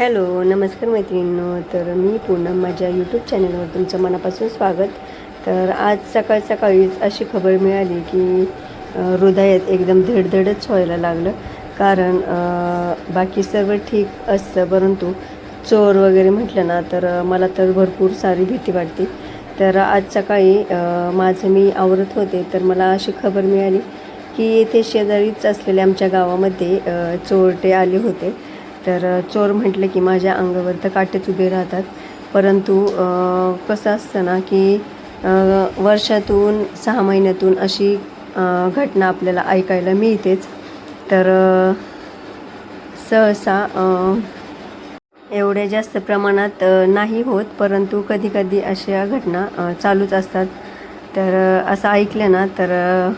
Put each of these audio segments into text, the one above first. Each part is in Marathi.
हॅलो, नमस्कार मैत्रिणींनो. तर मी पूनम, माझ्या यूट्यूब चॅनलवर तुमचं मनापासून स्वागत. तर आज सकाळीच अशी खबर मिळाली की हृदयात एकदम धडधडच व्हायला लागलं. कारण बाकी सर्व ठीक असतं, परंतु चोर वगैरे म्हटलं ना तर मला तर भरपूर सारी भीती वाटते. तर आज सकाळी माझं मी आवरत होते तर मला अशी खबर मिळाली की येथे शेजारीच असलेल्या आमच्या गावामध्ये चोरटे आले होते. तर चोर म्हटलं की माझ्या अंगावर तर काटेच उभे राहतात. परंतु कसं असतं ना की वर्षातून 6 महिन्यातून अशी घटना आपल्याला ऐकायला मिळतेच. तर सहसा एवढ्या जास्त प्रमाणात नाही होत, परंतु कधीकधी अशा घटना चालूच असतात. तर असं ऐकलं ना तर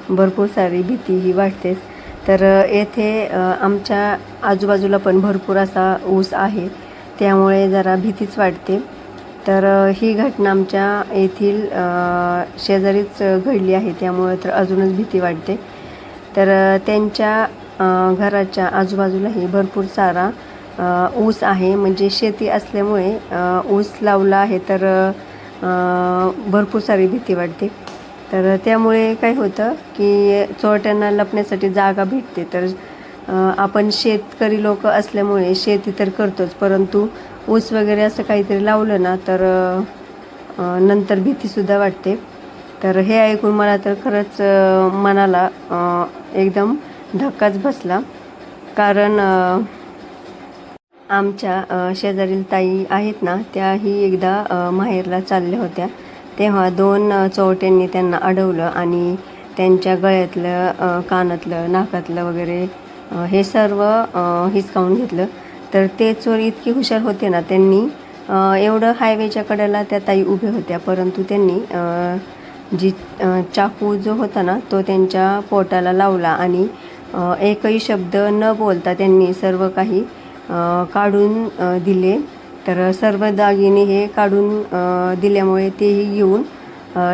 भरपूर सारी भीतीही वाटतेच. तर येथे आमच्या आजूबाजूला पण भरपूर असा ऊस आहे, त्यामुळे जरा भीतीच वाटते. तर ही घटना आमच्या येथील शेजारीच घडली आहे, त्यामुळे तर अजूनच भीती वाटते. तर त्यांच्या घराच्या आजूबाजूलाही भरपूर सारा ऊस आहे, म्हणजे शेती असल्यामुळे ऊस लावला आहे. तर भरपूर सारी भीती वाटते. तर त्यामुळे काय होतं की चोरट्यांना लपण्यासाठी जागा भेटते. तर आपण शेतकरी लोक असल्यामुळे शेती तर करतोच, परंतु ऊस वगैरे असं काहीतरी लावलं ना तर नंतर भीतीसुद्धा वाटते. तर हे ऐकून मला तर खरंच मनाला एकदम धक्काच बसला. कारण आमच्या शेजारील ताई आहेत ना, त्याही एकदा माहेरला चालल्या होत्या. तेव्हा 2 चोरट्यांनी त्यांना अडवलं आणि त्यांच्या गळ्यातलं, कानातलं, नाकातलं वगैरे हे सर्व हिसकावून घेतलं. तर ते चोर इतके हुशार होते ना, त्यांनी एवढं हायवेच्या कडेला त्या ताई उभ्या होत्या, परंतु त्यांनी चाकू जो होता ना तो त्यांच्या पोटाला लावला आणि एकही शब्द न बोलता त्यांनी सर्व काही काढून दिले. तर सर्व दागिने हे काढून दिल्यामुळे तेही येऊन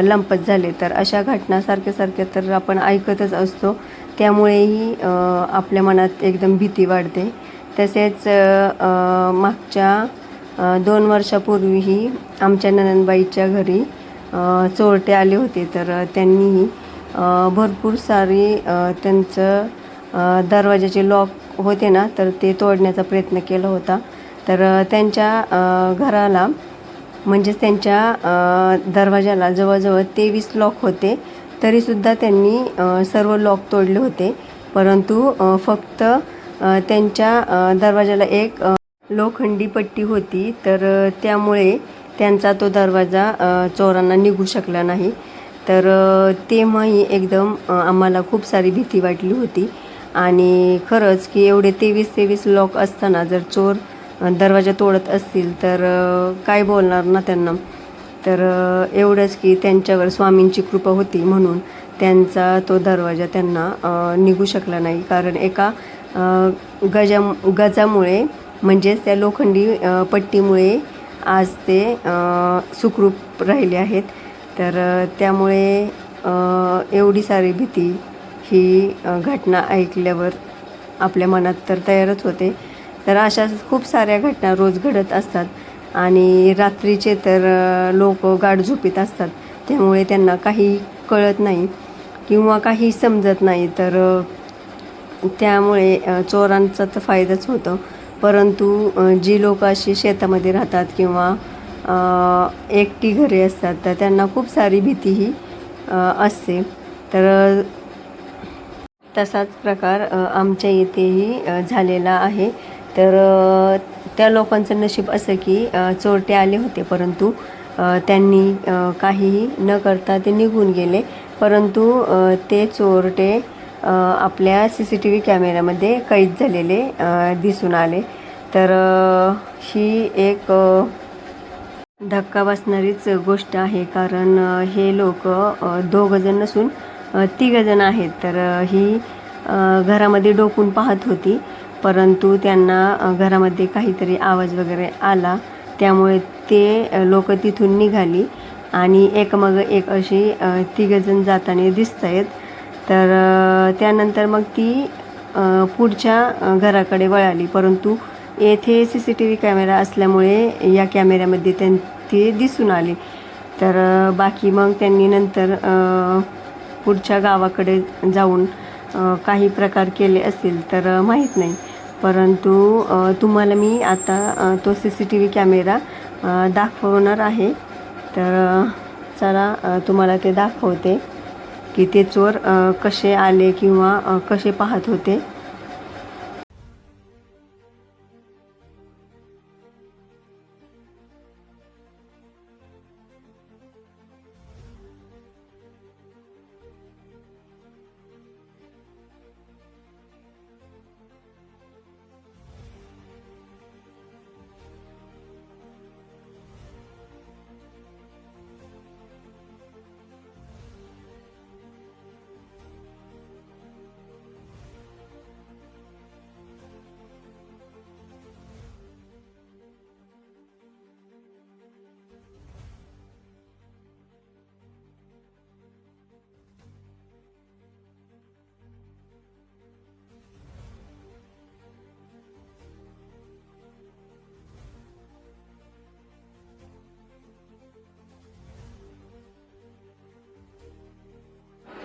लंपत झाले. तर अशा घटना सारख्या तर आपण ऐकतच असतो, त्यामुळेही आपल्या मनात एकदम भीती वाढते. तसेच मागच्या 2 वर्षापूर्वीही आमच्या नणंदबाईच्या घरी चोरटे आले होते. तर त्यांनीही भरपूर सारी त्यांचं दरवाजाचे लॉक होते ना तर ते तोडण्याचा प्रयत्न केला होता. तर त्यांच्या घराला, म्हणजेच त्यांच्या दरवाजाला जवळजवळ 23 लॉक होते. तरीसुद्धा त्यांनी सर्व लॉक तोडले होते, परंतु फक्त त्यांच्या दरवाजाला एक लोखंडी पट्टी होती. तर त्यामुळे त्यांचा तो दरवाजा चोरांना निघू शकला नाही. तर तेव्हाही एकदम आम्हाला खूप सारी भीती वाटली होती. आणि खरंच की एवढे 23 लॉक असताना जर चोर दरवाजा तोडत असतील तर काय बोलणार ना त्यांना. तर एवढंच की त्यांच्यावर स्वामींची कृपा होती म्हणून त्यांचा तो दरवाजा त्यांना निघू शकला नाही. कारण एका गजामुळे, म्हणजेच त्या लोखंडी पट्टीमुळे आज ते सुखरूप राहिले आहेत. तर त्यामुळे एवढी सारी भीती ही घटना ऐकल्यावर आपल्या मनात तर तयारच होते. तर अशा खूप साऱ्या घटना रोज घडत असतात आणि रात्रीचे तर लोक गाढ झोपीत असतात, त्यामुळे त्यांना काही कळत नाही किंवा काही समजत नाही. तर त्यामुळे चोरांचा तर फायदाच होतो, परंतु जी लोक अशी शेतामध्ये राहतात किंवा एकटी घरी असतात तर त्यांना खूप सारी भीतीही असते. तर तसाच प्रकार आमच्या इथेही झालेला आहे. तर त्या लोकांचं नशीब असं की चोरटे आले होते, परंतु त्यांनी काहीही न करता ते निघून गेले. परंतु ते चोरटे आपल्या CCTV कॅमेऱ्यामध्ये कैद झालेले दिसून आले. तर ही एक धक्का बसणारीच गोष्ट आहे. कारण हे लोक 2 जण नसून 3 जण आहेत. तर ही घरामध्ये डोकून पाहत होती, परंतु त्यांना घरामध्ये काहीतरी आवाज वगैरे आला, त्यामुळे ते लोक तिथून निघाली आणि एकमाग एक अशी 3 जण जाताना दिसत आहेत. तर त्यानंतर मग ती पुढच्या घराकडे वळाली, परंतु येथे CCTV कॅमेरा असल्यामुळे या कॅमेऱ्यामध्ये ते दिसून आले. तर बाकी मग त्यांनी नंतर पुढच्या गावाकडे जाऊन काही प्रकार केले असतील तर माहीत नाही. परंतु तुम्हाला मी आता तो CCTV कॅमेरा दाखवणार आहे. तर चला तुम्हाला ते दाखवते की ते चोर कसे आले किंवा कसे पाहत होते.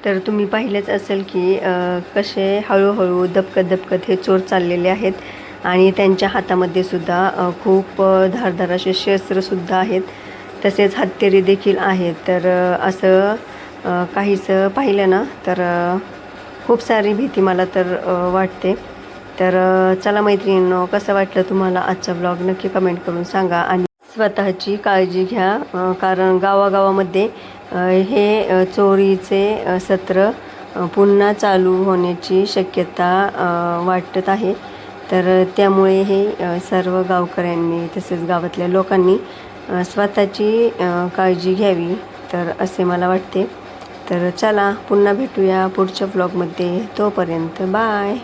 तर तुम्ही पाहिलेच असेल की कसे हळूहळू दबकत हे चोर चाललेले आहेत आणि त्यांच्या हातामध्ये सुद्धा खूप धारदार असे शस्त्रसुद्धा आहेत. तसेच हत्यारे देखील आहेत. तर असं काहीसं पाहिलं ना तर खूप सारी भीती मला तर वाटते. तर चला मैत्रिणींनो, कसं वाटलं तुम्हाला आजचा ब्लॉग नक्की कमेंट करून सांगा आणि स्वतःची काळजी घ्या. कारण गावागावामध्ये हे चोरीचे सत्र पुन्हा चालू होण्याची शक्यता वाटत आहे. तर त्यामुळे हे सर्व गावकऱ्यांनी तसेच गावातल्या लोकांनी स्वतःची काळजी घ्यावी, तर असे मला वाटते. तर चला पुन्हा भेटूया पुढच्या ब्लॉगमध्ये. तोपर्यंत बाय.